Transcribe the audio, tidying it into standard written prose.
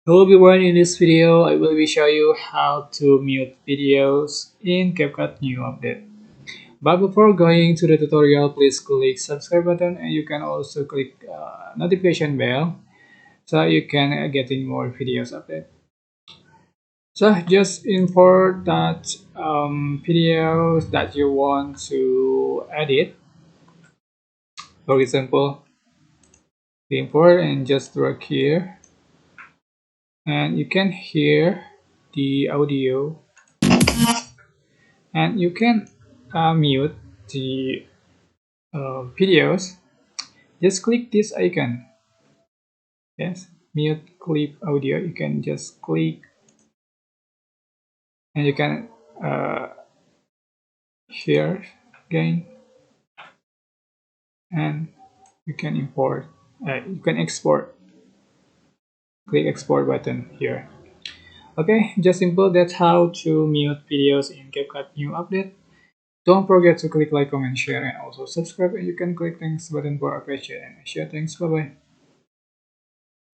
Hello everyone, in this video I will be show you how to mute videos in CapCut new update. But before going to the tutorial, please click subscribe button and you can also click notification bell so you can getting more videos update. So just import that videos that you want to edit. For example, import and just drag here and you can hear the audio and you can mute the videos. Just click this icon. Yes, mute clip audio. You can just click and you can uh, hear again and you can import. You can export. Click export button here. Okay, just simple. That's how to mute videos in CapCut new update. Don't forget to click like, comment, share, and also subscribe. And you can click thanks button for appreciation and share. Thanks. Bye bye.